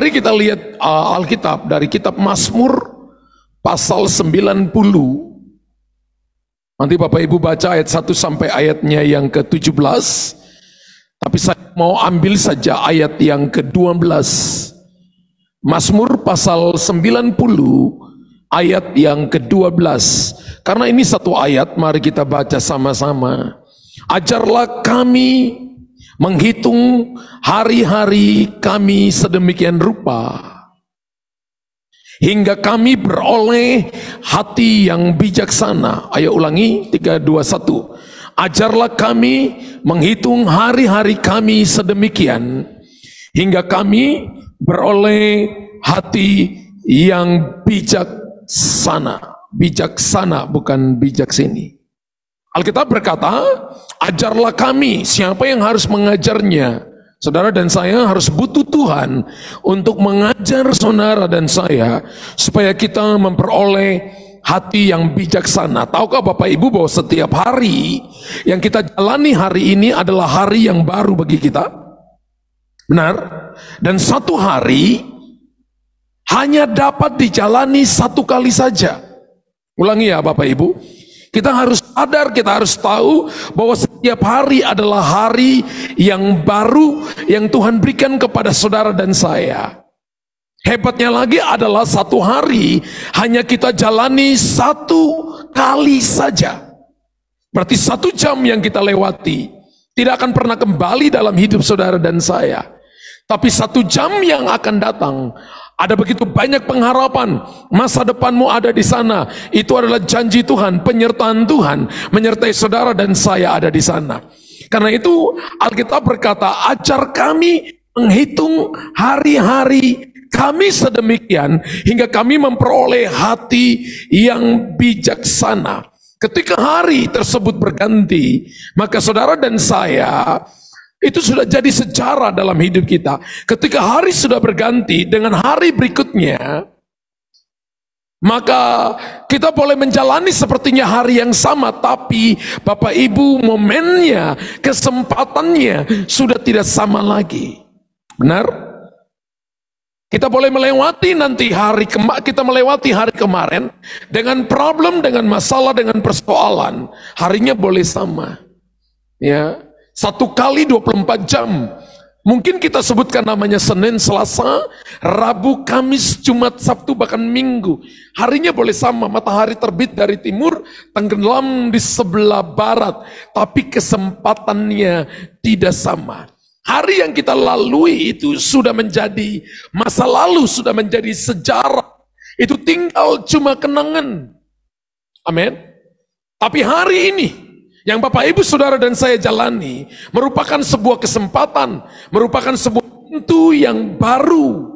Mari kita lihat Alkitab dari kitab Mazmur pasal 90. Nanti Bapak Ibu baca ayat 1 sampai ayatnya yang ke-17. Tapi saya mau ambil saja ayat yang ke-12. Mazmur pasal 90 ayat yang ke-12. Karena ini satu ayat, mari kita baca sama-sama. Ajarlah kami menghitung hari-hari kami sedemikian rupa, hingga kami beroleh hati yang bijaksana. Ayo ulangi, 3, 2, 1. Ajarlah kami menghitung hari-hari kami sedemikian, hingga kami beroleh hati yang bijaksana. Bijaksana, bukan bijak sini. Alkitab berkata, ajarlah kami. Siapa yang harus mengajarnya? Saudara dan saya harus butuh Tuhan untuk mengajar saudara dan saya supaya kita memperoleh hati yang bijaksana. Tahukah Bapak Ibu bahwa setiap hari yang kita jalani hari ini adalah hari yang baru bagi kita? Benar? Dan satu hari hanya dapat dijalani satu kali saja. Ulangi ya Bapak Ibu. Kita harus sadar, kita harus tahu bahwa setiap hari adalah hari yang baru yang Tuhan berikan kepada saudara dan saya. Hebatnya lagi adalah satu hari hanya kita jalani satu kali saja. Berarti 1 jam yang kita lewati tidak akan pernah kembali dalam hidup saudara dan saya. Tapi 1 jam yang akan datang, ada begitu banyak pengharapan. Masa depanmu ada di sana. Itu adalah janji Tuhan, penyertaan Tuhan menyertai saudara dan saya ada di sana. Karena itu Alkitab berkata, ajar kami menghitung hari-hari kami sedemikian hingga kami memperoleh hati yang bijaksana. Ketika hari tersebut berganti, maka saudara dan saya itu sudah jadi sejarah dalam hidup kita. Ketika hari sudah berganti dengan hari berikutnya, maka kita boleh menjalani sepertinya hari yang sama, tapi Bapak Ibu momennya, kesempatannya sudah tidak sama lagi. Benar? Kita boleh melewati nanti kita melewati hari kemarin dengan problem, dengan masalah, dengan persoalan. Harinya boleh sama. Ya. 1 kali 24 jam. Mungkin kita sebutkan namanya Senin, Selasa, Rabu, Kamis, Jumat, Sabtu, bahkan Minggu. Harinya boleh sama. Matahari terbit dari timur, tenggelam di sebelah barat. Tapi kesempatannya tidak sama. Hari yang kita lalui itu sudah menjadi masa lalu, sudah menjadi sejarah. Itu tinggal cuma kenangan. Amin. Tapi hari ini yang Bapak Ibu Saudara dan saya jalani merupakan sebuah kesempatan, merupakan sebuah pintu yang baru.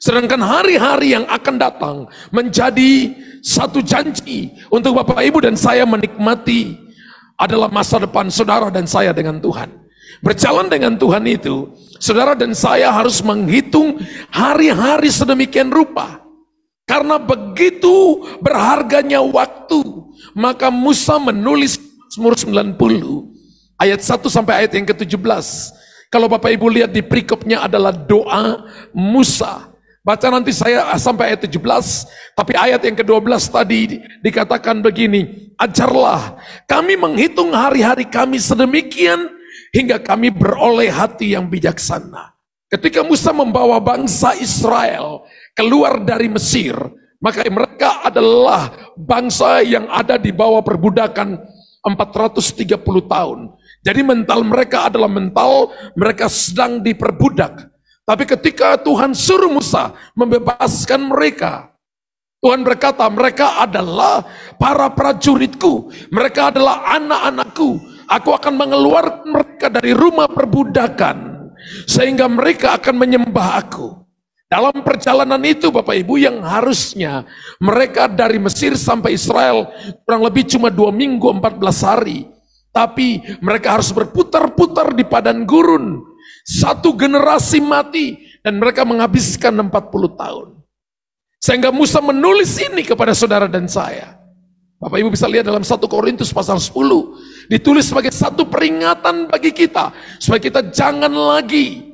Sedangkan hari-hari yang akan datang menjadi satu janji untuk Bapak Ibu dan saya menikmati adalah masa depan saudara dan saya dengan Tuhan. Berjalan dengan Tuhan itu, saudara dan saya harus menghitung hari-hari sedemikian rupa. Karena begitu berharganya waktu, maka Musa menulis Mazmur 90 ayat 1 sampai ayat yang ke-17. Kalau Bapak Ibu lihat di perikopnya adalah doa Musa. Baca nanti saya sampai ayat 17, tapi ayat yang ke-12 tadi dikatakan begini, ajarlah kami menghitung hari-hari kami sedemikian hingga kami beroleh hati yang bijaksana. Ketika Musa membawa bangsa Israel keluar dari Mesir, maka mereka adalah bangsa yang ada di bawah perbudakan 430 tahun. Jadi mental mereka adalah mental mereka sedang diperbudak. Tapi ketika Tuhan suruh Musa membebaskan mereka, Tuhan berkata, mereka adalah para prajuritku, mereka adalah anak-anakku. Aku akan mengeluarkan mereka dari rumah perbudakan, sehingga mereka akan menyembah aku. Dalam perjalanan itu Bapak Ibu, yang harusnya mereka dari Mesir sampai Israel kurang lebih cuma 2 minggu 14 hari. Tapi mereka harus berputar-putar di padang gurun. 1 generasi mati dan mereka menghabiskan 40 tahun. Sehingga Musa menulis ini kepada saudara dan saya. Bapak Ibu bisa lihat dalam 1 Korintus pasal 10. Ditulis sebagai satu peringatan bagi kita. Supaya kita jangan lagi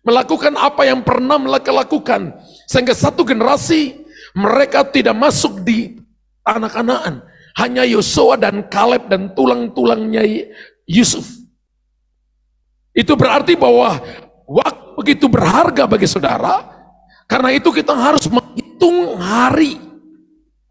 melakukan apa yang pernah mereka lakukan, sehingga satu generasi mereka tidak masuk di tanah Kanaan. Hanya Yosua dan Kaleb dan tulang-tulangnya Yusuf. Itu berarti bahwa waktu begitu berharga bagi saudara. Karena itu kita harus menghitung hari.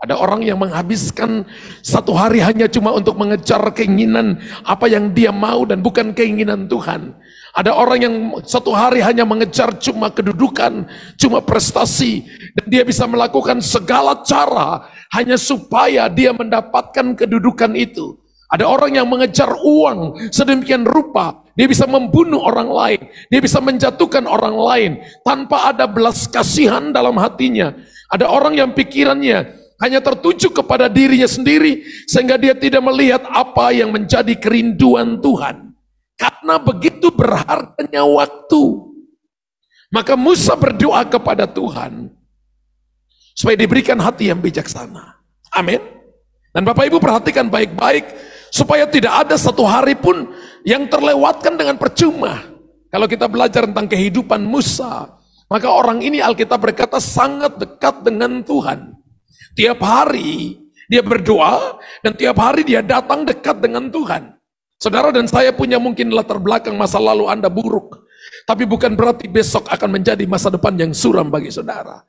Ada orang yang menghabiskan satu hari hanya cuma untuk mengejar keinginan apa yang dia mau dan bukan keinginan Tuhan. Ada orang yang satu hari hanya mengejar cuma kedudukan, cuma prestasi. Dan dia bisa melakukan segala cara hanya supaya dia mendapatkan kedudukan itu. Ada orang yang mengejar uang sedemikian rupa, dia bisa membunuh orang lain, dia bisa menjatuhkan orang lain tanpa ada belas kasihan dalam hatinya. Ada orang yang pikirannya hanya tertuju kepada dirinya sendiri, sehingga dia tidak melihat apa yang menjadi kerinduan Tuhan. Karena begitu berharganya waktu, maka Musa berdoa kepada Tuhan, supaya diberikan hati yang bijaksana. Amin. Dan Bapak Ibu perhatikan baik-baik, supaya tidak ada satu hari pun yang terlewatkan dengan percuma. Kalau kita belajar tentang kehidupan Musa, maka orang ini Alkitab berkata sangat dekat dengan Tuhan. Tiap hari dia berdoa, dan tiap hari dia datang dekat dengan Tuhan. Saudara dan saya punya mungkin latar belakang masa lalu Anda buruk, tapi bukan berarti besok akan menjadi masa depan yang suram bagi saudara.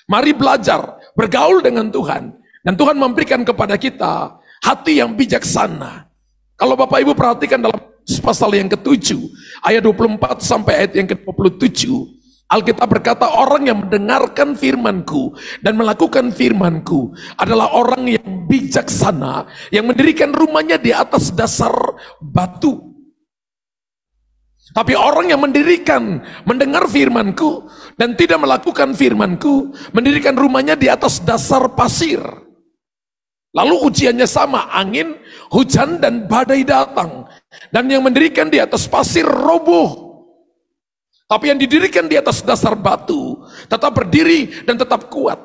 Mari belajar bergaul dengan Tuhan, dan Tuhan memberikan kepada kita hati yang bijaksana. Kalau Bapak Ibu perhatikan dalam pasal yang ke-7 ayat 24 sampai ayat yang ke-27, Alkitab berkata orang yang mendengarkan firman-Ku dan melakukan firman-Ku adalah orang yang bijaksana, yang mendirikan rumahnya di atas dasar batu. Tapi orang yang mendengar firman-Ku dan tidak melakukan firman-Ku, mendirikan rumahnya di atas dasar pasir. Lalu ujiannya sama, angin, hujan, dan badai datang. Dan yang mendirikan di atas pasir roboh. Tapi yang didirikan di atas dasar batu tetap berdiri dan tetap kuat.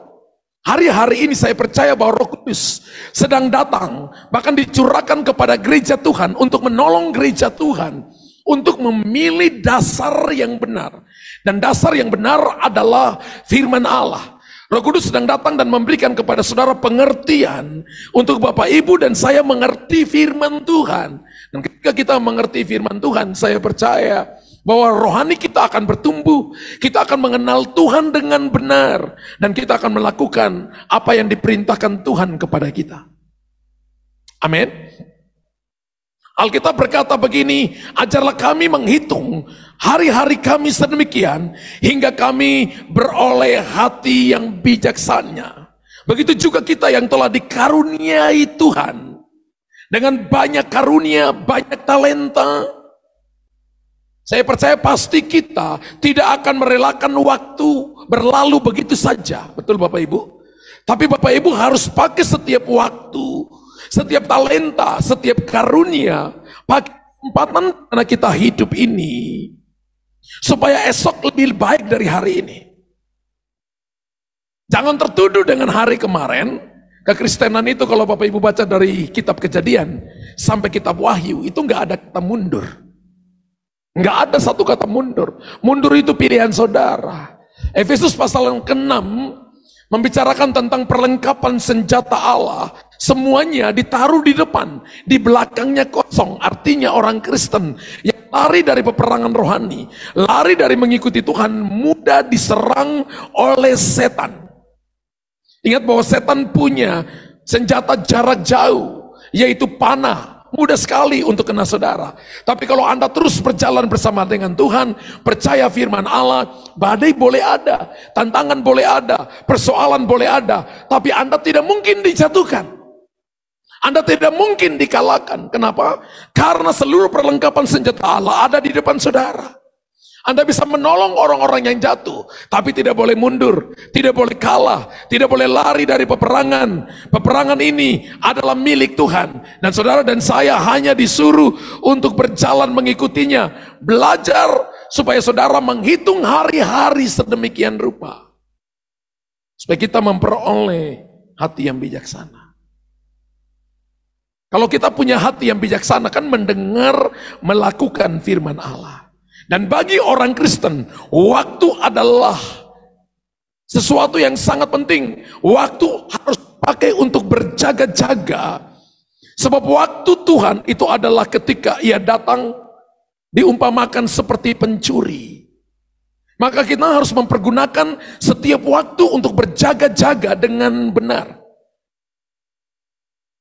Hari-hari ini saya percaya bahwa Roh Kudus sedang datang, bahkan dicurahkan kepada gereja Tuhan untuk menolong gereja Tuhan untuk memilih dasar yang benar. Dan dasar yang benar adalah firman Allah. Roh Kudus sedang datang dan memberikan kepada saudara pengertian untuk Bapak Ibu dan saya mengerti firman Tuhan. Dan ketika kita mengerti firman Tuhan, saya percaya bahwa rohani kita akan bertumbuh, kita akan mengenal Tuhan dengan benar, dan kita akan melakukan apa yang diperintahkan Tuhan kepada kita. Amin. Alkitab berkata begini, ajarlah kami menghitung hari-hari kami sedemikian, hingga kami beroleh hati yang bijaksana. Begitu juga kita yang telah dikaruniai Tuhan, dengan banyak karunia, banyak talenta. Saya percaya pasti kita tidak akan merelakan waktu berlalu begitu saja. Betul Bapak Ibu? Tapi Bapak Ibu harus pakai setiap waktu, setiap talenta, setiap karunia, pakai kesempatan karena kita hidup ini, supaya esok lebih baik dari hari ini. Jangan tertuduh dengan hari kemarin. Kekristenan itu kalau Bapak Ibu baca dari kitab Kejadian sampai kitab Wahyu, itu nggak ada kata mundur. Nggak ada satu kata mundur. Mundur itu pilihan saudara. Efesus pasal yang ke-6 membicarakan tentang perlengkapan senjata Allah. Semuanya ditaruh di depan, di belakangnya kosong. Artinya orang Kristen yang lari dari peperangan rohani, lari dari mengikuti Tuhan, mudah diserang oleh setan. Ingat bahwa setan punya senjata jarak jauh, yaitu panah. Mudah sekali untuk kena saudara. Tapi kalau Anda terus berjalan bersama dengan Tuhan, percaya firman Allah, badai boleh ada, tantangan boleh ada, persoalan boleh ada, tapi Anda tidak mungkin dijatuhkan. Anda tidak mungkin dikalahkan. Kenapa? Karena seluruh perlengkapan senjata Allah ada di depan saudara. Anda bisa menolong orang-orang yang jatuh, tapi tidak boleh mundur, tidak boleh kalah, tidak boleh lari dari peperangan. Peperangan ini adalah milik Tuhan, dan saudara dan saya hanya disuruh untuk berjalan mengikutinya, belajar supaya saudara menghitung hari-hari sedemikian rupa, supaya kita memperoleh hati yang bijaksana. Kalau kita punya hati yang bijaksana, kan mendengar, melakukan firman Allah. Dan bagi orang Kristen, waktu adalah sesuatu yang sangat penting. Waktu harus pakai untuk berjaga-jaga. Sebab waktu Tuhan itu adalah ketika ia datang diumpamakan seperti pencuri. Maka kita harus mempergunakan setiap waktu untuk berjaga-jaga dengan benar.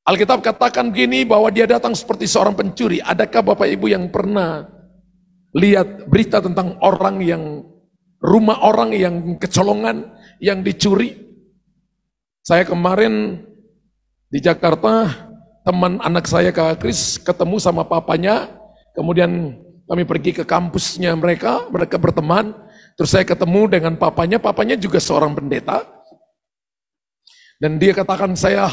Alkitab katakan begini, bahwa dia datang seperti seorang pencuri. Adakah Bapak Ibu yang pernah lihat berita tentang rumah orang yang kecolongan, yang dicuri? Saya kemarin di Jakarta, teman anak saya Kak Kris ketemu sama papanya, kemudian kami pergi ke kampusnya mereka berteman, terus saya ketemu dengan papanya juga seorang pendeta, dan dia katakan, saya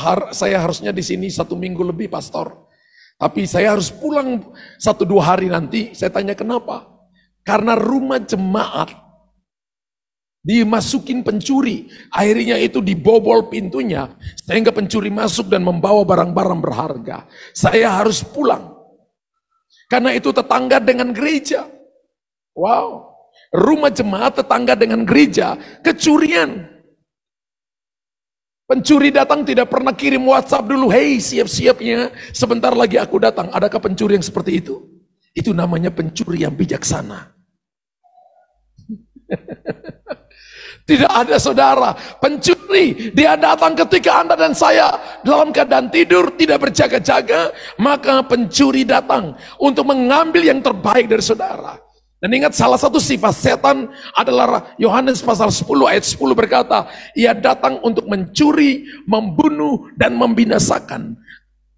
harusnya di sini 1 minggu lebih pastor, tapi saya harus pulang 1-2 hari nanti. Saya tanya kenapa? Karena rumah jemaat dimasukin pencuri, akhirnya itu dibobol pintunya, sehingga pencuri masuk dan membawa barang-barang berharga. Saya harus pulang, karena itu tetangga dengan gereja. Wow, rumah jemaat tetangga dengan gereja, kecurian. Pencuri datang tidak pernah kirim WhatsApp dulu, hey siap-siapnya, sebentar lagi aku datang. Adakah pencuri yang seperti itu? Itu namanya pencuri yang bijaksana. Tidak ada saudara, pencuri, dia datang ketika Anda dan saya dalam keadaan tidur, tidak berjaga-jaga, maka pencuri datang untuk mengambil yang terbaik dari saudara. Dan ingat, salah satu sifat setan adalah Yohanes pasal 10 ayat 10 berkata, ia datang untuk mencuri, membunuh, dan membinasakan.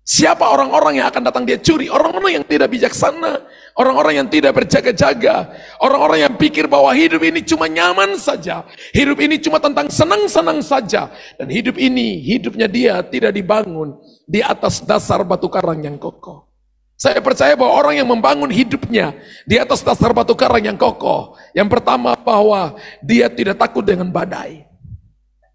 Siapa orang-orang yang akan datang dia curi? Orang-orang yang tidak bijaksana, orang-orang yang tidak berjaga-jaga, orang-orang yang pikir bahwa hidup ini cuma nyaman saja, hidup ini cuma tentang senang-senang saja, dan hidupnya dia tidak dibangun di atas dasar batu karang yang kokoh. Saya percaya bahwa orang yang membangun hidupnya di atas dasar batu karang yang kokoh, yang pertama bahwa dia tidak takut dengan badai,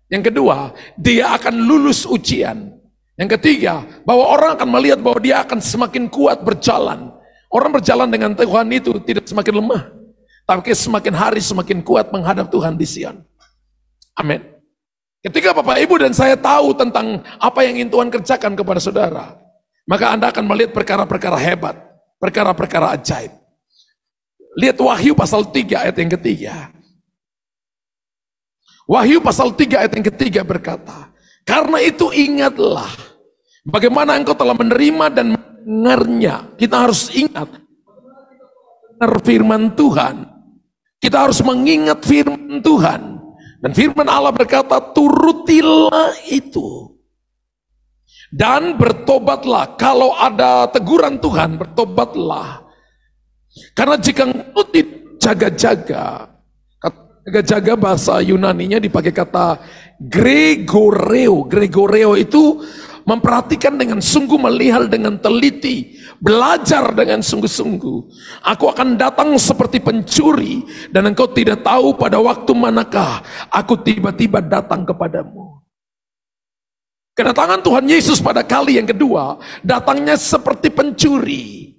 yang kedua dia akan lulus ujian, yang ketiga bahwa orang akan melihat bahwa dia akan semakin kuat berjalan. Orang berjalan dengan Tuhan itu tidak semakin lemah, tapi semakin hari semakin kuat menghadap Tuhan di Sion. Amin. Ketika Bapak Ibu dan saya tahu tentang apa yang ingin Tuhan kerjakan kepada saudara, maka Anda akan melihat perkara-perkara hebat, perkara-perkara ajaib. Lihat Wahyu pasal 3 ayat yang ketiga. Wahyu pasal 3 ayat yang ketiga berkata, karena itu ingatlah bagaimana engkau telah menerima dan mendengarnya. Kita harus ingat firman Tuhan. Kita harus mengingat firman Tuhan. Dan firman Allah berkata, turutilah itu. Dan bertobatlah, kalau ada teguran Tuhan, bertobatlah. Karena jika engkau tidak jaga-jaga, jaga-jaga bahasa Yunaninya dipakai kata gregoreo. Gregoreo itu memperhatikan dengan sungguh, melihat dengan teliti, belajar dengan sungguh-sungguh. Aku akan datang seperti pencuri, dan engkau tidak tahu pada waktu manakah aku tiba-tiba datang kepadamu. Kedatangan Tuhan Yesus pada kali yang kedua, datangnya seperti pencuri.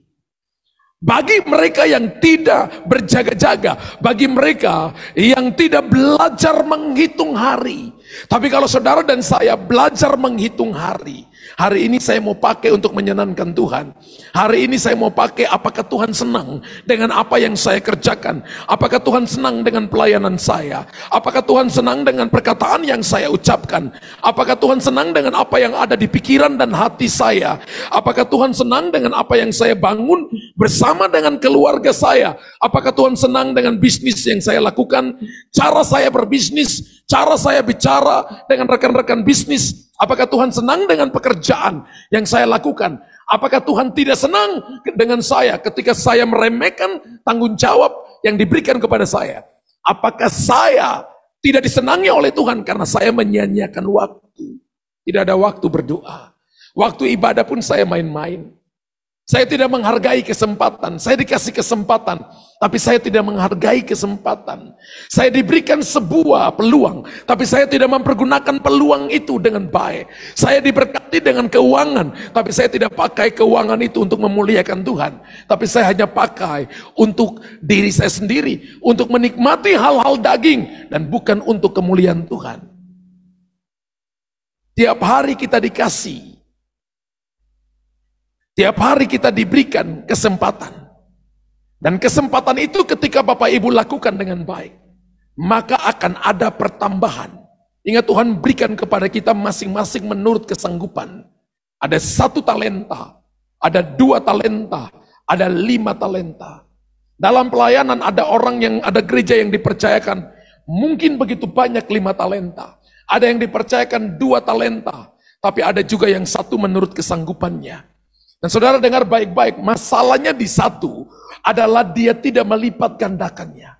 Bagi mereka yang tidak berjaga-jaga, bagi mereka yang tidak belajar menghitung hari. Tapi kalau saudara dan saya belajar menghitung hari, hari ini saya mau pakai untuk menyenangkan Tuhan. Hari ini saya mau pakai, apakah Tuhan senang dengan apa yang saya kerjakan? Apakah Tuhan senang dengan pelayanan saya? Apakah Tuhan senang dengan perkataan yang saya ucapkan? Apakah Tuhan senang dengan apa yang ada di pikiran dan hati saya? Apakah Tuhan senang dengan apa yang saya bangun bersama dengan keluarga saya? Apakah Tuhan senang dengan bisnis yang saya lakukan? Cara saya berbisnis, cara saya bicara dengan rekan-rekan bisnis. Apakah Tuhan senang dengan pekerjaan yang saya lakukan? Apakah Tuhan tidak senang dengan saya ketika saya meremehkan tanggung jawab yang diberikan kepada saya? Apakah saya tidak disenangi oleh Tuhan karena saya menyia-nyiakan waktu? Tidak ada waktu berdoa. Waktu ibadah pun saya main-main. Saya tidak menghargai kesempatan. Saya dikasih kesempatan, tapi saya tidak menghargai kesempatan. Saya diberikan sebuah peluang, tapi saya tidak mempergunakan peluang itu dengan baik. Saya diberkati dengan keuangan, tapi saya tidak pakai keuangan itu untuk memuliakan Tuhan. Tapi saya hanya pakai untuk diri saya sendiri, untuk menikmati hal-hal daging, dan bukan untuk kemuliaan Tuhan. Tiap hari kita dikasih. Tiap hari kita diberikan kesempatan. Dan kesempatan itu ketika Bapak Ibu lakukan dengan baik, maka akan ada pertambahan. Ingat, Tuhan berikan kepada kita masing-masing menurut kesanggupan. Ada 1 talenta, ada 2 talenta, ada 5 talenta. Dalam pelayanan ada orang yang, ada gereja yang dipercayakan mungkin begitu banyak 5 talenta. Ada yang dipercayakan 2 talenta, tapi ada juga yang 1 menurut kesanggupannya. Dan saudara dengar baik-baik, masalahnya di 1 adalah dia tidak melipat gandakannya.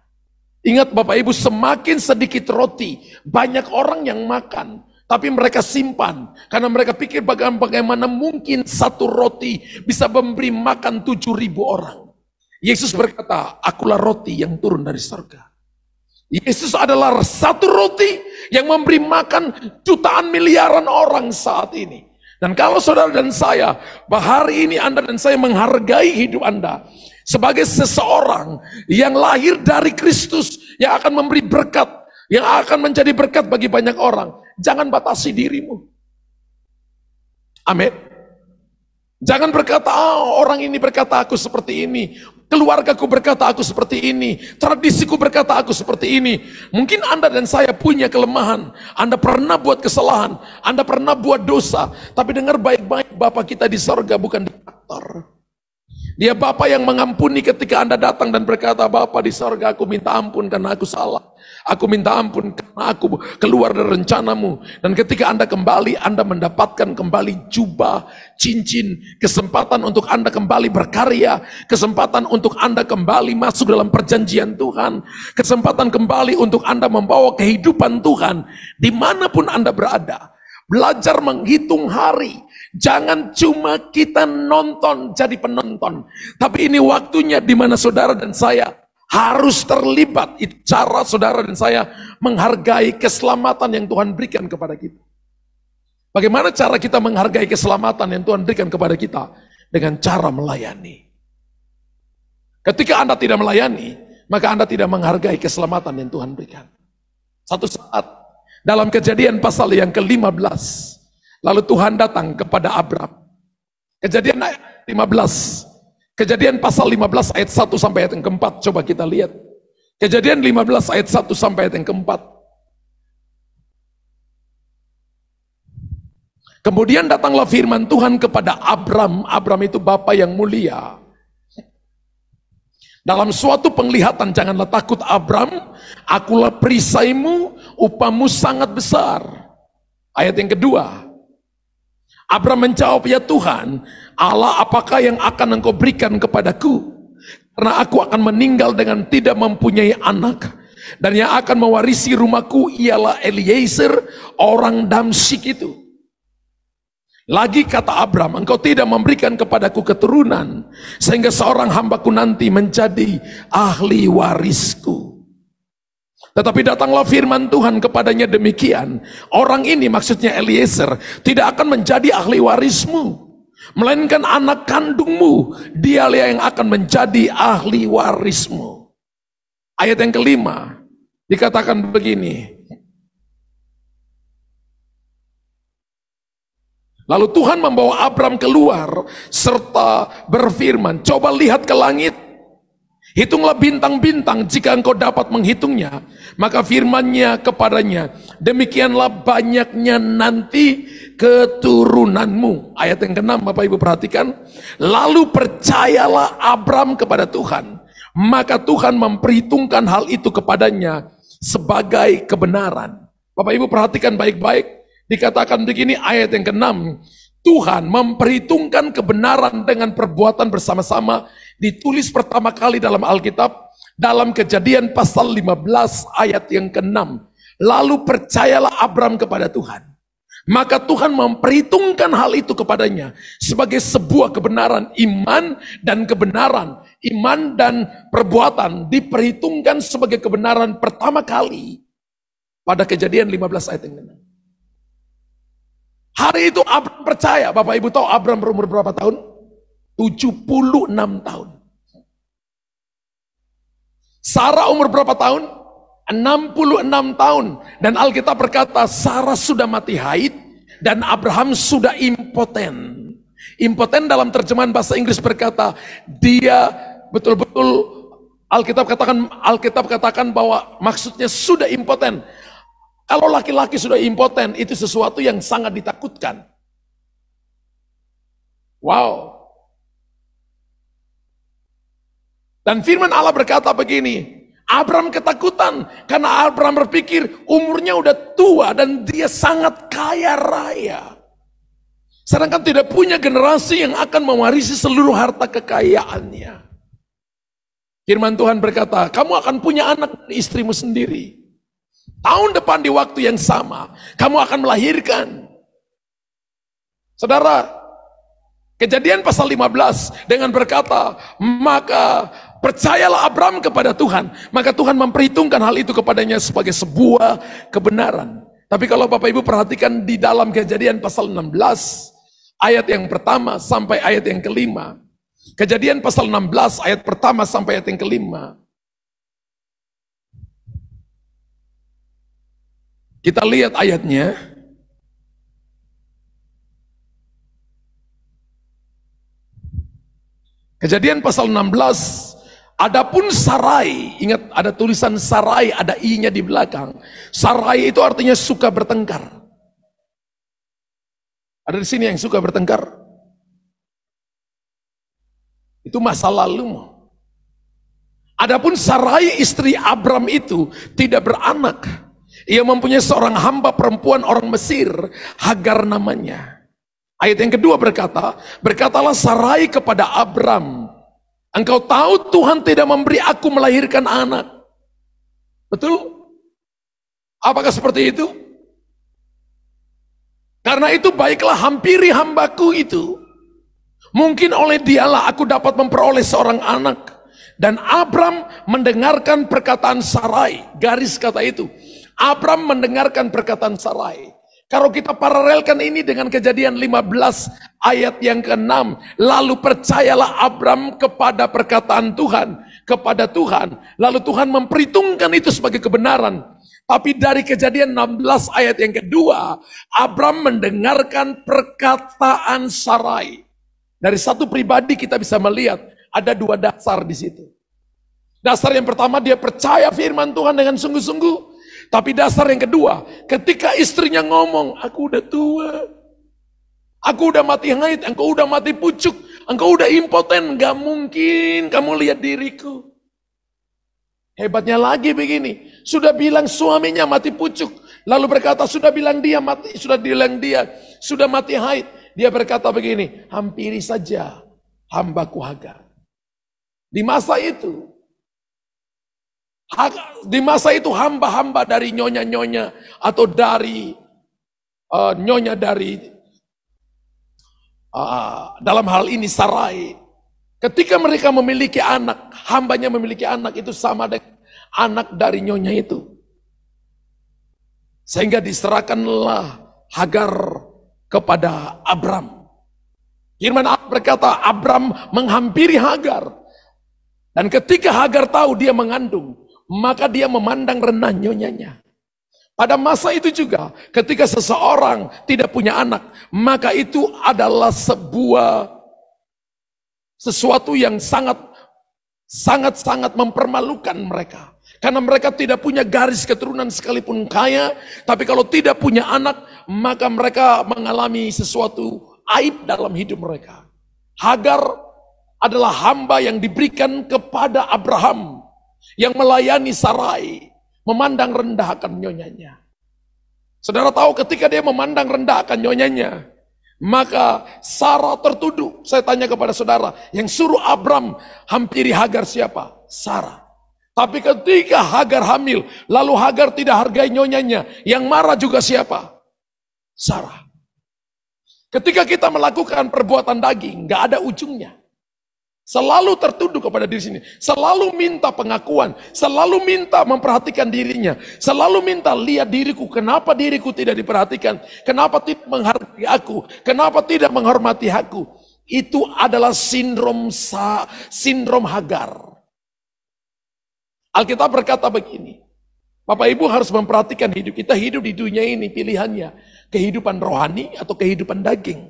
Ingat Bapak Ibu, semakin sedikit roti, banyak orang yang makan, tapi mereka simpan. Karena mereka pikir bagaimana mungkin 1 roti bisa memberi makan 7.000 orang. Yesus berkata, akulah roti yang turun dari surga. Yesus adalah 1 roti yang memberi makan jutaan miliaran orang saat ini. Dan kalau saudara dan saya, hari ini Anda dan saya menghargai hidup Anda sebagai seseorang yang lahir dari Kristus, yang akan memberi berkat, yang akan menjadi berkat bagi banyak orang, jangan batasi dirimu. Amin. Jangan berkata, orang ini berkata aku seperti ini, keluargaku berkata aku seperti ini, tradisiku berkata aku seperti ini. Mungkin Anda dan saya punya kelemahan, Anda pernah buat kesalahan, Anda pernah buat dosa, tapi dengar baik-baik, Bapa kita di sorga bukan diktator. Dia Bapa yang mengampuni ketika Anda datang dan berkata, Bapa di sorga, aku minta ampun karena aku salah. Aku minta ampun karena aku keluar dari rencanamu. Dan ketika Anda kembali, Anda mendapatkan kembali jubah, cincin, kesempatan untuk Anda kembali berkarya, kesempatan untuk Anda kembali masuk dalam perjanjian Tuhan, kesempatan kembali untuk Anda membawa kehidupan Tuhan dimanapun Anda berada. Belajar menghitung hari. Jangan cuma kita nonton jadi penonton, tapi ini waktunya di mana saudara dan saya harus terlibat. Itu cara saudara dan saya menghargai keselamatan yang Tuhan berikan kepada kita. Bagaimana cara kita menghargai keselamatan yang Tuhan berikan kepada kita? Dengan cara melayani. Ketika Anda tidak melayani, maka Anda tidak menghargai keselamatan yang Tuhan berikan. Satu saat dalam Kejadian pasal yang ke-15, lalu Tuhan datang kepada Abram. Kejadian ayat 15. Kejadian pasal 15 ayat 1 sampai ayat yang keempat. Coba kita lihat. Kejadian 15 ayat 1 sampai ayat yang keempat. Kemudian datanglah firman Tuhan kepada Abram. Abram itu Bapa yang mulia. Dalam suatu penglihatan, janganlah takut Abram, akulah perisaimu, upahmu sangat besar. Ayat yang kedua. Abram menjawab, ya Tuhan, Allah apakah yang akan engkau berikan kepadaku? Karena aku akan meninggal dengan tidak mempunyai anak. Dan yang akan mewarisi rumahku ialah Eliezer, orang Damsyik itu. Lagi kata Abram, engkau tidak memberikan kepadaku keturunan, sehingga seorang hambaku nanti menjadi ahli warisku. Tetapi datanglah firman Tuhan kepadanya demikian, orang ini maksudnya Eliezer tidak akan menjadi ahli warismu, melainkan anak kandungmu, dialah yang akan menjadi ahli warismu. Ayat yang kelima dikatakan begini, lalu Tuhan membawa Abram keluar serta berfirman, coba lihat ke langit, hitunglah bintang-bintang jika engkau dapat menghitungnya. Maka firman-Nya kepadanya, demikianlah banyaknya nanti keturunanmu. Ayat yang ke-6 Bapak Ibu perhatikan. Lalu percayalah Abram kepada Tuhan, maka Tuhan memperhitungkan hal itu kepadanya sebagai kebenaran. Bapak Ibu perhatikan baik-baik. Dikatakan begini ayat yang ke-6, Tuhan memperhitungkan kebenaran dengan perbuatan bersama-sama. Ditulis pertama kali dalam Alkitab dalam Kejadian pasal 15 ayat yang ke-6. Lalu percayalah Abram kepada Tuhan. Maka Tuhan memperhitungkan hal itu kepadanya sebagai sebuah kebenaran. Iman dan kebenaran, iman dan perbuatan diperhitungkan sebagai kebenaran pertama kali pada Kejadian 15 ayat yang ke-6. Hari itu Abram percaya. Bapak Ibu tahu Abram berumur berapa tahun? 76 tahun. Sarah umur berapa tahun? 66 tahun. Dan Alkitab berkata Sarah sudah mati haid dan Abraham sudah impoten. Impoten dalam terjemahan bahasa Inggris berkata dia betul-betul Alkitab katakan bahwa maksudnya sudah impoten. Kalau laki-laki sudah impoten itu sesuatu yang sangat ditakutkan. Wow. Dan firman Allah berkata begini, Abram ketakutan karena Abram berpikir umurnya udah tua dan dia sangat kaya raya. Sedangkan tidak punya generasi yang akan mewarisi seluruh harta kekayaannya. Firman Tuhan berkata, kamu akan punya anak dari istrimu sendiri. Tahun depan di waktu yang sama, kamu akan melahirkan. Saudara, Kejadian pasal 15 dengan berkata, maka percayalah Abram kepada Tuhan, maka Tuhan memperhitungkan hal itu kepadanya sebagai sebuah kebenaran. Tapi kalau Bapak Ibu perhatikan di dalam Kejadian pasal 16, ayat yang pertama sampai ayat yang kelima. Kejadian pasal 16 ayat pertama sampai ayat yang kelima. Kita lihat ayatnya. Kejadian pasal 16, adapun Sarai, ingat ada tulisan Sarai, ada i-nya di belakang. Sarai itu artinya suka bertengkar. Ada di sini yang suka bertengkar? Itu masa lalu. Adapun Sarai istri Abram itu tidak beranak. Ia mempunyai seorang hamba perempuan orang Mesir, Hagar namanya. Ayat yang kedua berkatalah Sarai kepada Abram, engkau tahu Tuhan tidak memberi aku melahirkan anak. Betul? Apakah seperti itu? Karena itu baiklah hampiri hambaku itu. Mungkin oleh dialah aku dapat memperoleh seorang anak. Dan Abram mendengarkan perkataan Sarai. Garis kata itu. Abram mendengarkan perkataan Sarai. Kalau kita paralelkan ini dengan Kejadian 15 ayat yang ke-6. Lalu percayalah Abram kepada perkataan Tuhan. Kepada Tuhan. Lalu Tuhan memperhitungkan itu sebagai kebenaran. Tapi dari Kejadian 16 ayat yang kedua. Abram mendengarkan perkataan Sarai. Dari satu pribadi kita bisa melihat. Ada dua dasar di situ. Dasar yang pertama dia percaya firman Tuhan dengan sungguh-sungguh. Tapi dasar yang kedua, ketika istrinya ngomong, aku udah tua, aku udah mati haid, engkau udah mati pucuk, engkau udah impoten, gak mungkin kamu lihat diriku. Hebatnya lagi begini, sudah bilang suaminya mati pucuk, lalu berkata sudah bilang dia sudah mati haid. Dia berkata begini, hampiri saja hambaku Hagar. Di masa itu hamba-hamba dari nyonya-nyonya atau dari nyonya dari dalam hal ini Sarai, ketika mereka memiliki anak, hambanya memiliki anak itu sama dengan anak dari nyonya itu. Sehingga diserahkanlah Hagar kepada Abram. Firman Allah berkata Abram menghampiri Hagar. Dan ketika Hagar tahu dia mengandung, maka dia memandang rendah nyonyanya. Pada masa itu juga, ketika seseorang tidak punya anak, maka itu adalah sesuatu yang sangat mempermalukan mereka. Karena mereka tidak punya garis keturunan sekalipun kaya, tapi kalau tidak punya anak, maka mereka mengalami sesuatu aib dalam hidup mereka. Hagar adalah hamba yang diberikan kepada Abraham, yang melayani Sarai, memandang rendah akan nyonyanya. Saudara tahu ketika dia memandang rendah akan nyonyanya, maka Sarah tertuduh. Saya tanya kepada saudara, yang suruh Abram hampiri Hagar siapa? Sarah. Tapi ketika Hagar hamil, lalu Hagar tidak hargai nyonyanya, yang marah juga siapa? Sarah. Ketika kita melakukan perbuatan daging, nggak ada ujungnya. Selalu tertunduk kepada diri sendiri, selalu minta pengakuan, selalu minta memperhatikan dirinya, selalu minta lihat diriku, kenapa diriku tidak diperhatikan, kenapa tidak menghargai aku, kenapa tidak menghormati aku. Itu adalah sindrom Hagar. Alkitab berkata begini, Bapak Ibu harus memperhatikan hidup kita, hidup di dunia ini pilihannya, kehidupan rohani atau kehidupan daging.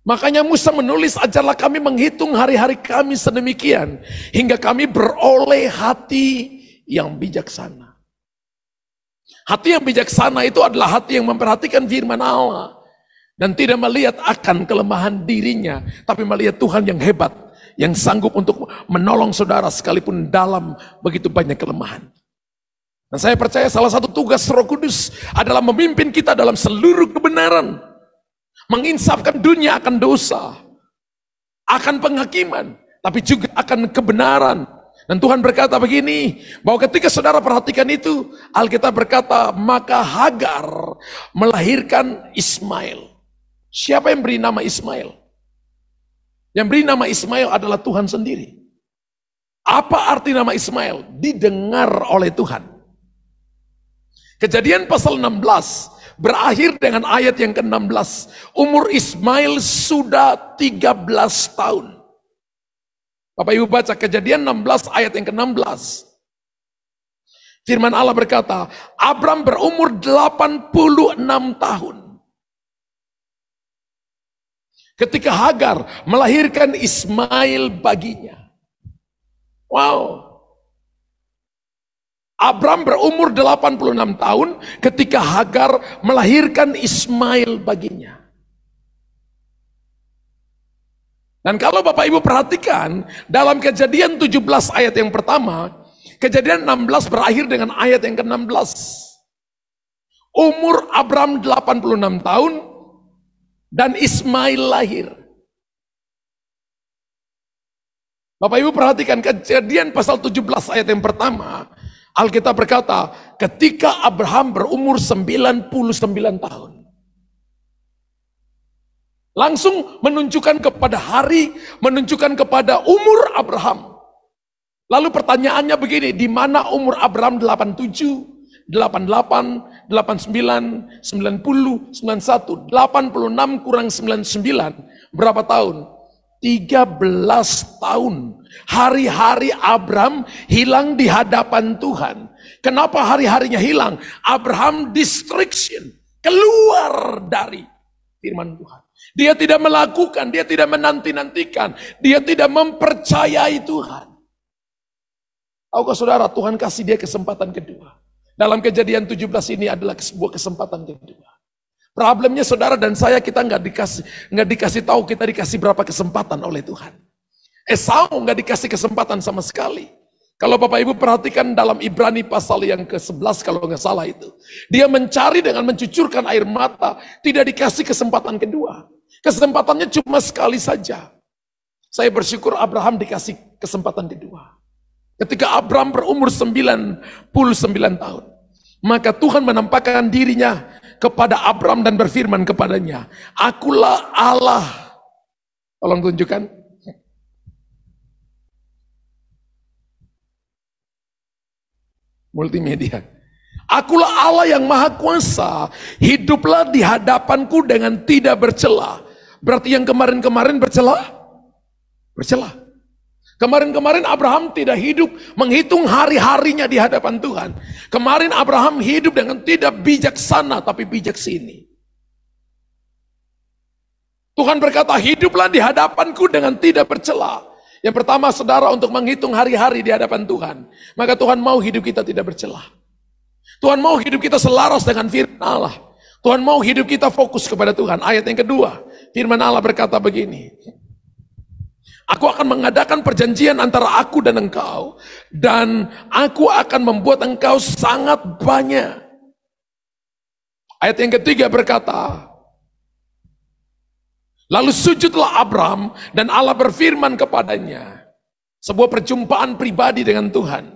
Makanya Musa menulis, ajarlah kami menghitung hari-hari kami sedemikian, hingga kami beroleh hati yang bijaksana. Hati yang bijaksana itu adalah hati yang memperhatikan firman Allah, dan tidak melihat akan kelemahan dirinya, tapi melihat Tuhan yang hebat, yang sanggup untuk menolong saudara sekalipun dalam begitu banyak kelemahan. Dan saya percaya salah satu tugas Roh Kudus adalah memimpin kita dalam seluruh kebenaran. Menginsafkan dunia akan dosa, akan penghakiman, tapi juga akan kebenaran. Dan Tuhan berkata begini, bahwa ketika saudara perhatikan itu, Alkitab berkata, maka Hagar melahirkan Ismail. Siapa yang beri nama Ismail? Yang beri nama Ismail adalah Tuhan sendiri. Apa arti nama Ismail? Didengar oleh Tuhan. Kejadian pasal 16 berakhir dengan ayat yang ke-16. Umur Ismail sudah 13 tahun. Bapak Ibu baca Kejadian 16 ayat yang ke-16. Firman Allah berkata, Abram berumur 86 tahun. Ketika Hagar melahirkan Ismail baginya. Wow. Abram berumur 86 tahun ketika Hagar melahirkan Ismail baginya. Dan kalau Bapak Ibu perhatikan, dalam Kejadian 17 ayat yang pertama, Kejadian 16 berakhir dengan ayat yang ke-16. Umur Abram 86 tahun dan Ismail lahir. Bapak Ibu perhatikan Kejadian pasal 17 ayat yang pertama. Alkitab berkata, ketika Abraham berumur 99 tahun. Langsung menunjukkan kepada hari, menunjukkan kepada umur Abraham. Lalu pertanyaannya begini, di mana umur Abraham 87, 88, 89, 90, 91, 86 kurang 99, berapa tahun? 13 tahun. Hari-hari Abraham hilang di hadapan Tuhan. Kenapa hari-harinya hilang? Abraham distraction, keluar dari firman Tuhan. Dia tidak melakukan, dia tidak menanti-nantikan, dia tidak mempercayai Tuhan. Tahukah saudara, Tuhan kasih dia kesempatan kedua. Dalam Kejadian 17 ini adalah sebuah kesempatan kedua. Problemnya saudara dan saya, kita nggak dikasih tahu, kita dikasih berapa kesempatan oleh Tuhan. Esau nggak dikasih kesempatan sama sekali. Kalau Bapak Ibu perhatikan dalam Ibrani pasal yang ke-11 kalau nggak salah itu, dia mencari dengan mencucurkan air mata, tidak dikasih kesempatan kedua. Kesempatannya cuma sekali saja. Saya bersyukur Abraham dikasih kesempatan kedua. Ketika Abraham berumur 99 tahun, maka Tuhan menampakkan dirinya kepada Abram dan berfirman kepadanya, akulah Allah. Tolong tunjukkan. Multimedia. Akulah Allah yang maha kuasa, hiduplah di hadapanku dengan tidak bercela. Berarti yang kemarin-kemarin bercela? Bercela. Kemarin-kemarin Abraham tidak hidup menghitung hari-harinya di hadapan Tuhan. Kemarin Abraham hidup dengan tidak bijaksana, tapi bijak sini. Tuhan berkata, hiduplah di hadapanku dengan tidak bercela. Yang pertama saudara, untuk menghitung hari-hari di hadapan Tuhan. Maka Tuhan mau hidup kita tidak bercela. Tuhan mau hidup kita selaras dengan firman Allah. Tuhan mau hidup kita fokus kepada Tuhan. Ayat yang kedua, firman Allah berkata begini. Aku akan mengadakan perjanjian antara aku dan engkau, dan aku akan membuat engkau sangat banyak. Ayat yang ketiga berkata, lalu sujudlah Abram, dan Allah berfirman kepadanya. Sebuah perjumpaan pribadi dengan Tuhan.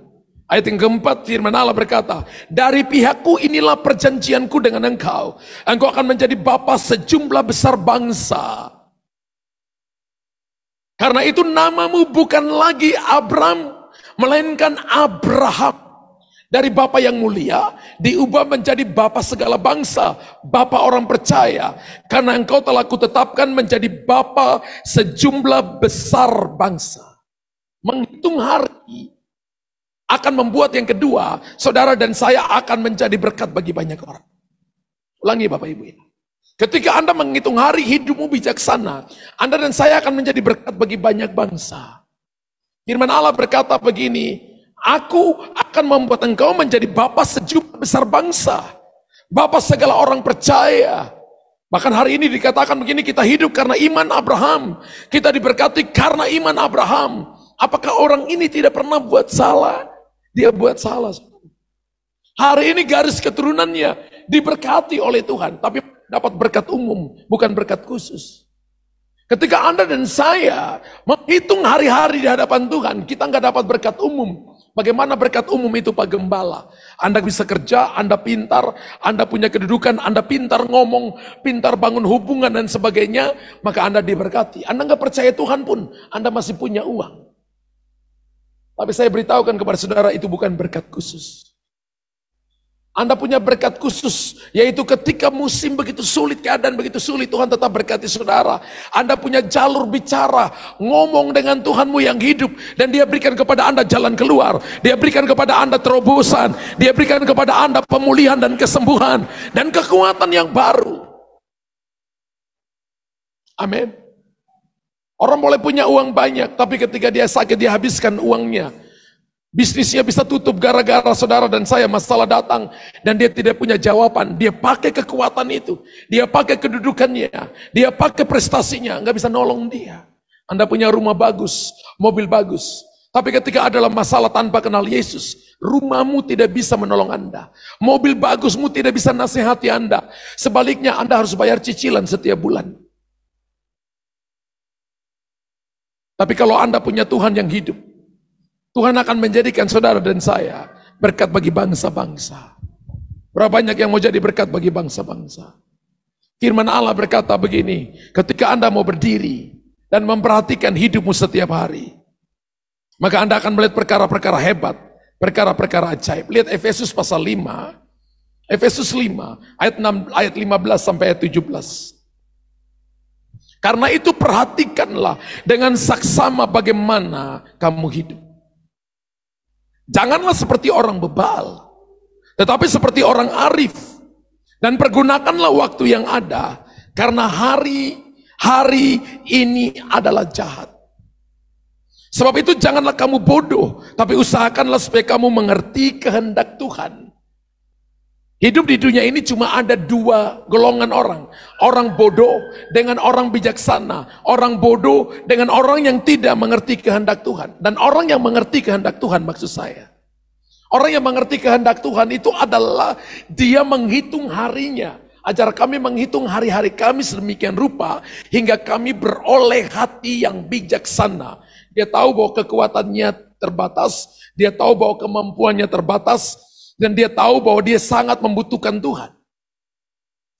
Ayat yang keempat, firman Allah berkata, dari pihakku inilah perjanjianku dengan engkau. Engkau akan menjadi bapa sejumlah besar bangsa. Karena itu namamu bukan lagi Abram, melainkan Abraham. Dari bapa yang mulia, diubah menjadi bapa segala bangsa, bapa orang percaya. Karena engkau telah kutetapkan menjadi bapa sejumlah besar bangsa. Menghitung hari akan membuat yang kedua, saudara dan saya akan menjadi berkat bagi banyak orang. Ulangi Bapak Ibu ini. Ketika Anda menghitung hari hidupmu bijaksana, Anda dan saya akan menjadi berkat bagi banyak bangsa. Firman Allah berkata begini, aku akan membuat engkau menjadi bapa sejumlah besar bangsa, bapa segala orang percaya. Bahkan hari ini dikatakan begini, kita hidup karena iman Abraham, kita diberkati karena iman Abraham. Apakah orang ini tidak pernah buat salah? Dia buat salah. Hari ini garis keturunannya diberkati oleh Tuhan, tapi dapat berkat umum, bukan berkat khusus. Ketika Anda dan saya menghitung hari-hari di hadapan Tuhan, kita nggak dapat berkat umum. Bagaimana berkat umum itu Pak Gembala? Anda bisa kerja, Anda pintar, Anda punya kedudukan, Anda pintar ngomong, pintar bangun hubungan dan sebagainya, maka Anda diberkati. Anda nggak percaya Tuhan pun, Anda masih punya uang. Tapi saya beritahukan kepada saudara, itu bukan berkat khusus. Anda punya berkat khusus, yaitu ketika musim begitu sulit, keadaan begitu sulit, Tuhan tetap berkati saudara. Anda punya jalur bicara, ngomong dengan Tuhanmu yang hidup, dan Dia berikan kepada Anda jalan keluar. Dia berikan kepada Anda terobosan, Dia berikan kepada Anda pemulihan dan kesembuhan, dan kekuatan yang baru. Amin. Orang boleh punya uang banyak, tapi ketika dia sakit, dia habiskan uangnya. Bisnisnya bisa tutup gara-gara saudara dan saya masalah datang dan dia tidak punya jawaban. Dia pakai kekuatan itu, dia pakai kedudukannya, dia pakai prestasinya, nggak bisa nolong dia. Anda punya rumah bagus, mobil bagus, tapi ketika adalah masalah tanpa kenal Yesus, rumahmu tidak bisa menolong Anda. Mobil bagusmu tidak bisa nasihati Anda. Sebaliknya Anda harus bayar cicilan setiap bulan. Tapi kalau Anda punya Tuhan yang hidup, Tuhan akan menjadikan saudara dan saya berkat bagi bangsa-bangsa. Berapa banyak yang mau jadi berkat bagi bangsa-bangsa? Firman Allah berkata begini, ketika Anda mau berdiri dan memperhatikan hidupmu setiap hari, maka Anda akan melihat perkara-perkara hebat, perkara-perkara ajaib. Lihat Efesus pasal 5, Efesus 5, ayat 15 sampai ayat 17. Karena itu perhatikanlah dengan saksama bagaimana kamu hidup. Janganlah seperti orang bebal, tetapi seperti orang arif. Dan pergunakanlah waktu yang ada, karena hari ini adalah jahat. Sebab itu janganlah kamu bodoh, tapi usahakanlah supaya kamu mengerti kehendak Tuhan. Hidup di dunia ini cuma ada dua golongan orang. Orang bodoh dengan orang bijaksana. Orang bodoh dengan orang yang tidak mengerti kehendak Tuhan. Dan orang yang mengerti kehendak Tuhan maksud saya. Orang yang mengerti kehendak Tuhan itu adalah dia menghitung harinya. Ajar kami menghitung hari-hari kami sedemikian rupa hingga kami beroleh hati yang bijaksana. Dia tahu bahwa kekuatannya terbatas. Dia tahu bahwa kemampuannya terbatas. Dan dia tahu bahwa dia sangat membutuhkan Tuhan.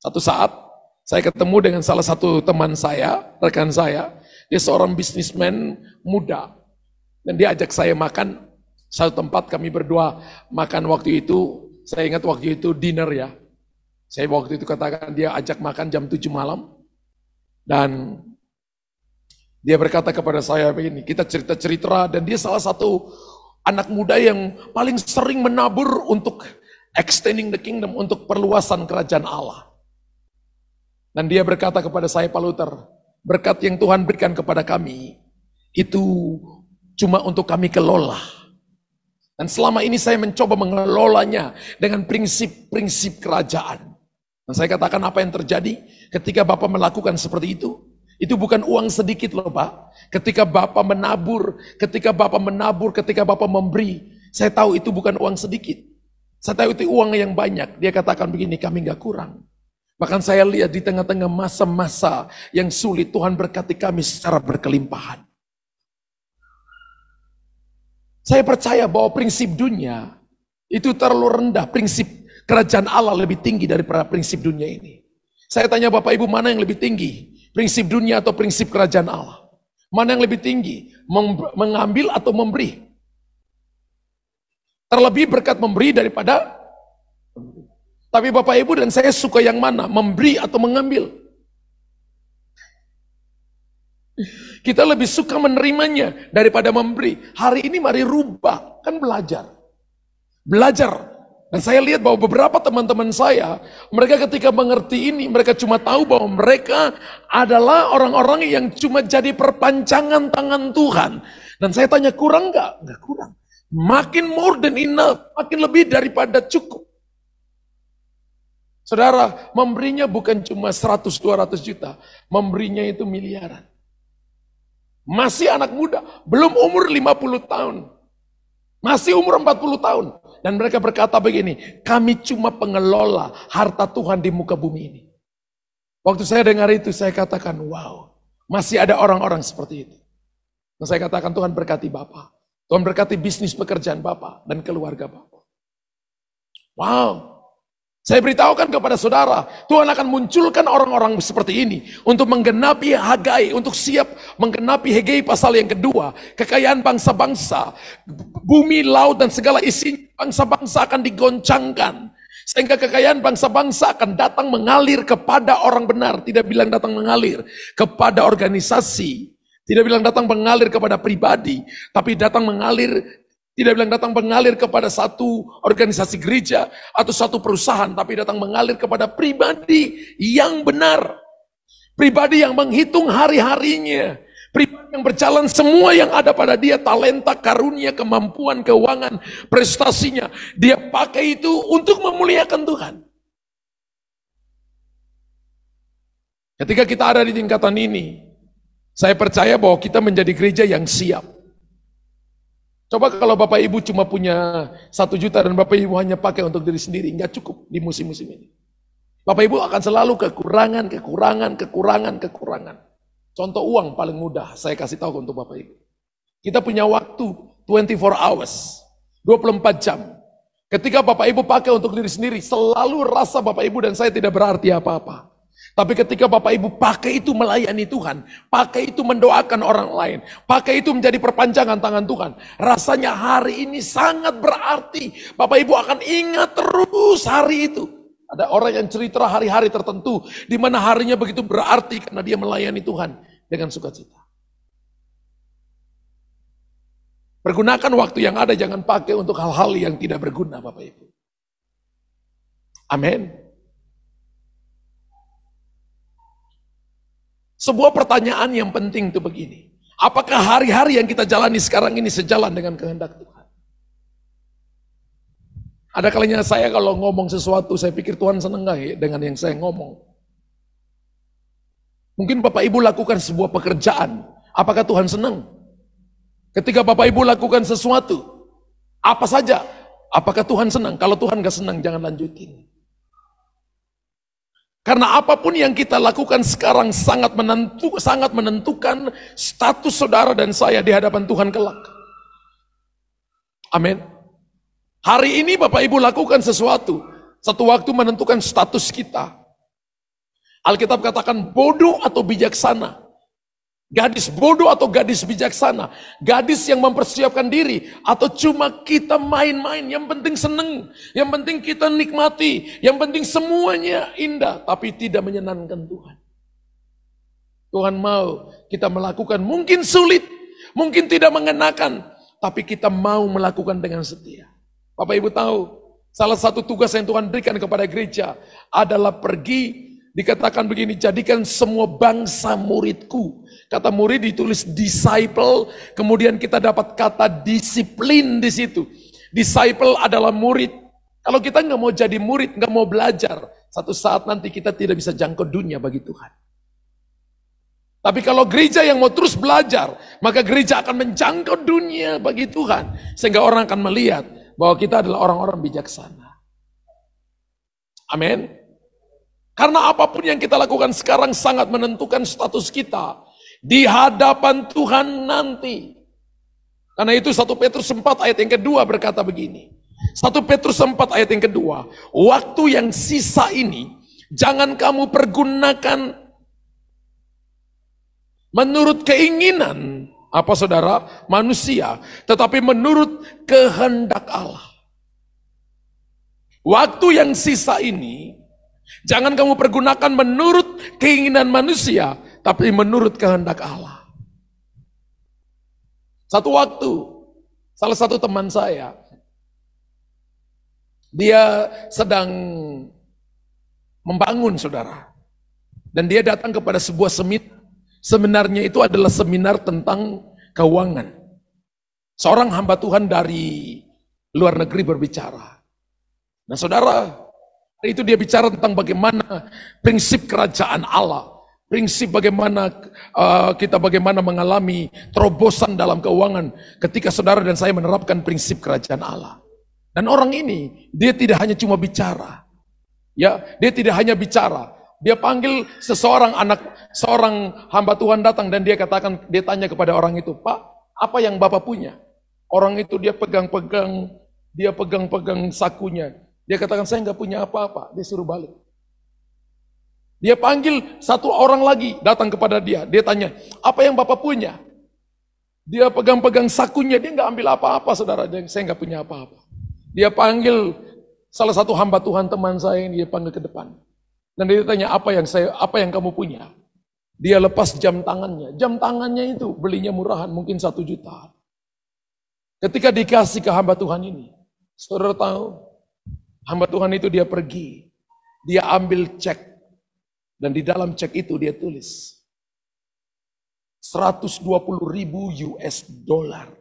Satu saat, saya ketemu dengan salah satu teman saya, rekan saya. Dia seorang bisnismen muda. Dan dia ajak saya makan. Satu tempat kami berdua makan waktu itu. Saya ingat waktu itu dinner ya. Saya waktu itu katakan dia ajak makan jam 7 malam. Dan dia berkata kepada saya begini, kita cerita-cerita dan dia salah satu anak muda yang paling sering menabur untuk extending the kingdom, untuk perluasan kerajaan Allah. Dan dia berkata kepada saya, Pak Luther, berkat yang Tuhan berikan kepada kami, itu cuma untuk kami kelola. Dan selama ini saya mencoba mengelolanya dengan prinsip-prinsip kerajaan. Dan saya katakan apa yang terjadi ketika Bapak melakukan seperti itu? Itu bukan uang sedikit loh Pak. Ketika Bapak menabur, ketika Bapak memberi, saya tahu itu bukan uang sedikit. Saya tahu itu uang yang banyak. Dia katakan begini, kami gak kurang. Bahkan saya lihat di tengah-tengah masa-masa yang sulit, Tuhan berkati kami secara berkelimpahan. Saya percaya bahwa prinsip dunia itu terlalu rendah. Prinsip kerajaan Allah lebih tinggi daripada prinsip dunia ini. Saya tanya Bapak Ibu, mana yang lebih tinggi? Prinsip dunia atau prinsip kerajaan Allah? Mana yang lebih tinggi? Mengambil atau memberi? Terlebih berkat memberi daripada. Tapi Bapak Ibu dan saya suka yang mana? Memberi atau mengambil? Kita lebih suka menerimanya daripada memberi. Hari ini mari rubah, kan belajar. Belajar. Dan saya lihat bahwa beberapa teman-teman saya, mereka ketika mengerti ini, mereka cuma tahu bahwa mereka adalah orang-orang yang cuma jadi perpanjangan tangan Tuhan. Dan saya tanya, kurang nggak? Nggak kurang. Makin more than enough, makin lebih daripada cukup. Saudara, memberinya bukan cuma 100-200 juta, memberinya itu miliaran. Masih anak muda, belum umur 50 tahun. Masih umur 40 tahun. Dan mereka berkata begini, kami cuma pengelola harta Tuhan di muka bumi ini. Waktu saya dengar itu, saya katakan, wow, masih ada orang-orang seperti itu. Dan saya katakan, Tuhan berkati Bapak. Tuhan berkati bisnis pekerjaan Bapak dan keluarga Bapak. Wow. Saya beritahukan kepada saudara, Tuhan akan munculkan orang-orang seperti ini untuk menggenapi Hagai, untuk siap menggenapi Hagai pasal yang kedua. Kekayaan bangsa-bangsa, bumi, laut dan segala isi bangsa-bangsa akan digoncangkan. Sehingga kekayaan bangsa-bangsa akan datang mengalir kepada orang benar. Tidak bilang datang mengalir kepada organisasi. Tidak bilang datang mengalir kepada pribadi. Tapi datang mengalir. Tidak bilang datang mengalir kepada satu organisasi gereja atau satu perusahaan, tapi datang mengalir kepada pribadi yang benar. Pribadi yang menghitung hari-harinya. Pribadi yang berjalan semua yang ada pada dia, talenta, karunia, kemampuan, keuangan, prestasinya. Dia pakai itu untuk memuliakan Tuhan. Ketika kita ada di tingkatan ini, saya percaya bahwa kita menjadi gereja yang siap. Coba kalau Bapak Ibu cuma punya 1 juta dan Bapak Ibu hanya pakai untuk diri sendiri, nggak cukup di musim-musim ini. Bapak Ibu akan selalu kekurangan. Contoh uang paling mudah, saya kasih tahu untuk Bapak Ibu. Kita punya waktu 24 hours, 24 jam. Ketika Bapak Ibu pakai untuk diri sendiri, selalu rasa Bapak Ibu dan saya tidak berarti apa-apa. Tapi ketika Bapak Ibu pakai itu melayani Tuhan, pakai itu mendoakan orang lain, pakai itu menjadi perpanjangan tangan Tuhan, rasanya hari ini sangat berarti. Bapak Ibu akan ingat terus hari itu. Ada orang yang cerita hari-hari tertentu, di mana harinya begitu berarti karena dia melayani Tuhan dengan sukacita. Pergunakan waktu yang ada, jangan pakai untuk hal-hal yang tidak berguna Bapak Ibu. Amin. Sebuah pertanyaan yang penting itu begini. Apakah hari-hari yang kita jalani sekarang ini sejalan dengan kehendak Tuhan? Ada kalinya saya kalau ngomong sesuatu, saya pikir Tuhan senang gak ya dengan yang saya ngomong? Mungkin Bapak Ibu lakukan sebuah pekerjaan. Apakah Tuhan senang? Ketika Bapak Ibu lakukan sesuatu, apa saja, apakah Tuhan senang? Kalau Tuhan gak senang, jangan lanjutin. Karena apapun yang kita lakukan sekarang sangat menentukan status saudara dan saya di hadapan Tuhan kelak. Amin. Hari ini Bapak Ibu lakukan sesuatu, satu waktu menentukan status kita. Alkitab katakan bodoh atau bijaksana. Gadis bodoh atau gadis bijaksana. Gadis yang mempersiapkan diri atau cuma kita main-main. Yang penting seneng, yang penting kita nikmati, yang penting semuanya indah tapi tidak menyenangkan Tuhan. Tuhan mau kita melakukan mungkin sulit, mungkin tidak mengenakan, tapi kita mau melakukan dengan setia. Bapak Ibu tahu, salah satu tugas yang Tuhan berikan kepada gereja adalah pergi. Dikatakan begini, jadikan semua bangsa muridku. Kata murid ditulis disciple, kemudian kita dapat kata disiplin di situ. Disciple adalah murid. Kalau kita nggak mau jadi murid, nggak mau belajar, satu saat nanti kita tidak bisa jangkau dunia bagi Tuhan. Tapi kalau gereja yang mau terus belajar, maka gereja akan menjangkau dunia bagi Tuhan. Sehingga orang akan melihat bahwa kita adalah orang-orang bijaksana. Amin. Karena apapun yang kita lakukan sekarang sangat menentukan status kita di hadapan Tuhan nanti. Karena itu 1 Petrus 4 ayat yang kedua berkata begini. 1 Petrus 4 ayat yang kedua. Waktu yang sisa ini jangan kamu pergunakan menurut keinginan apa saudara? Manusia, tetapi menurut kehendak Allah. Waktu yang sisa ini jangan kamu pergunakan menurut keinginan manusia, tapi menurut kehendak Allah. Satu waktu, salah satu teman saya, dia sedang membangun saudara. Dan dia datang kepada sebuah seminar. Seminarnya itu adalah seminar tentang keuangan. Seorang hamba Tuhan dari luar negeri berbicara. Nah saudara, itu dia bicara tentang bagaimana prinsip kerajaan Allah. Prinsip bagaimana kita mengalami terobosan dalam keuangan ketika saudara dan saya menerapkan prinsip kerajaan Allah. Dan orang ini, dia tidak hanya cuma bicara. Ya, dia tidak hanya bicara. Dia panggil seorang hamba Tuhan datang dan dia tanya kepada orang itu, Pak, apa yang Bapak punya? Orang itu dia pegang-pegang sakunya. Dia katakan, saya nggak punya apa-apa. Dia suruh balik. Dia panggil satu orang lagi datang kepada dia. Dia tanya, apa yang Bapak punya? Dia pegang-pegang sakunya, dia nggak ambil apa-apa, saudara. Saya nggak punya apa-apa. Dia panggil salah satu hamba Tuhan teman saya yang dia panggil ke depan. Dan dia tanya, apa yang kamu punya? Dia lepas jam tangannya. Jam tangannya itu belinya murahan, mungkin 1 juta. Ketika dikasih ke hamba Tuhan ini, saudara tahu, hamba Tuhan itu dia pergi, dia ambil cek, dan di dalam cek itu dia tulis 120.000 US dollar.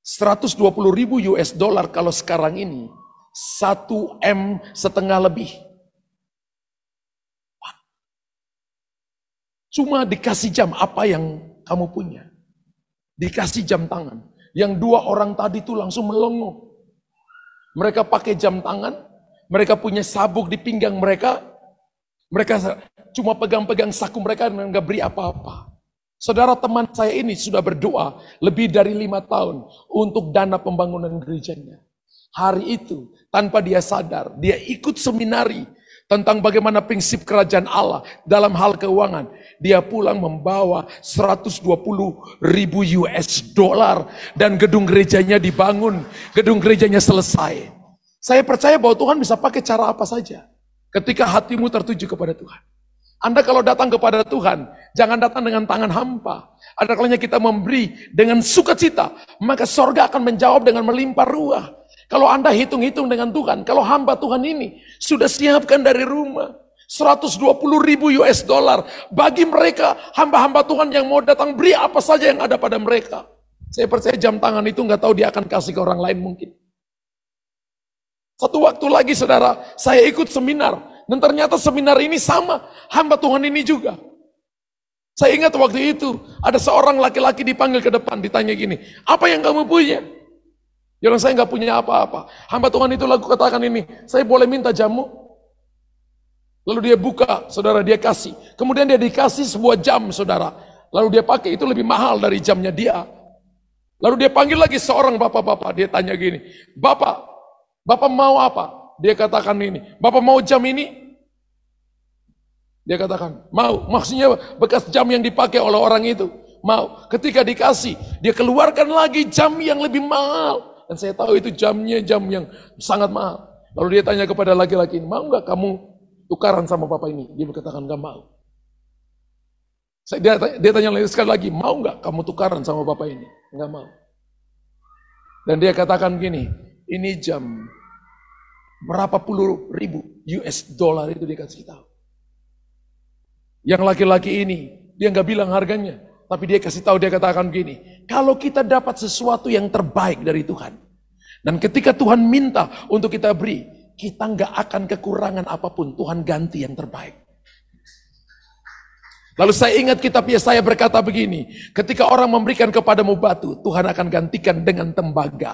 120.000 US dollar kalau sekarang ini 1,5 M lebih. Cuma dikasih jam, apa yang kamu punya? Dikasih jam tangan. Yang 2 orang tadi itu langsung melongo. Mereka pakai jam tangan, mereka punya sabuk di pinggang mereka. Mereka cuma pegang-pegang saku mereka dan nggak beri apa-apa. Saudara teman saya ini sudah berdoa lebih dari 5 tahun untuk dana pembangunan gerejanya. Hari itu, tanpa dia sadar, dia ikut seminari tentang bagaimana prinsip kerajaan Allah dalam hal keuangan. Dia pulang membawa 120.000 US dollar dan gedung gerejanya dibangun, gedung gerejanya selesai. Saya percaya bahwa Tuhan bisa pakai cara apa saja ketika hatimu tertuju kepada Tuhan. Anda kalau datang kepada Tuhan, jangan datang dengan tangan hampa. Ada kalanya kita memberi dengan sukacita, maka sorga akan menjawab dengan melimpah ruah. Kalau Anda hitung-hitung dengan Tuhan, kalau hamba Tuhan ini sudah siapkan dari rumah 120.000 US dollar bagi mereka hamba-hamba Tuhan yang mau datang, beri apa saja yang ada pada mereka. Saya percaya jam tangan itu nggak tahu dia akan kasih ke orang lain mungkin. Satu waktu lagi saudara, saya ikut seminar dan ternyata seminar ini sama hamba Tuhan ini juga. Saya ingat waktu itu ada seorang laki-laki dipanggil ke depan, ditanya gini, apa yang kamu punya? Dia bilang, saya nggak punya apa-apa. Hamba Tuhan itu lalu katakan ini, saya boleh minta jamu? Lalu dia buka, saudara, dia kasih. Kemudian dia dikasih sebuah jam, saudara. Lalu dia pakai, itu lebih mahal dari jamnya dia. Lalu dia panggil lagi seorang bapak-bapak. Dia tanya gini, Bapak mau apa? Dia katakan ini, Bapak mau jam ini? Dia katakan, mau. Maksudnya bekas jam yang dipakai oleh orang itu. Mau. Ketika dikasih, dia keluarkan lagi jam yang lebih mahal. Dan saya tahu itu jamnya jam yang sangat mahal. Lalu dia tanya kepada laki-laki ini, mau nggak kamu tukaran sama bapak ini? Dia berkatakan nggak mau. Dia tanya sekali lagi, mau nggak kamu tukaran sama bapak ini? Nggak mau. Dan dia katakan gini, ini jam berapa puluh ribu US dollar itu dia kasih tahu. Yang laki-laki ini dia nggak bilang harganya. Tapi dia kasih tahu, dia katakan begini, kalau kita dapat sesuatu yang terbaik dari Tuhan, dan ketika Tuhan minta untuk kita beri, kita nggak akan kekurangan apapun, Tuhan ganti yang terbaik. Lalu saya ingat kitab Yesaya berkata begini, ketika orang memberikan kepadamu batu, Tuhan akan gantikan dengan tembaga.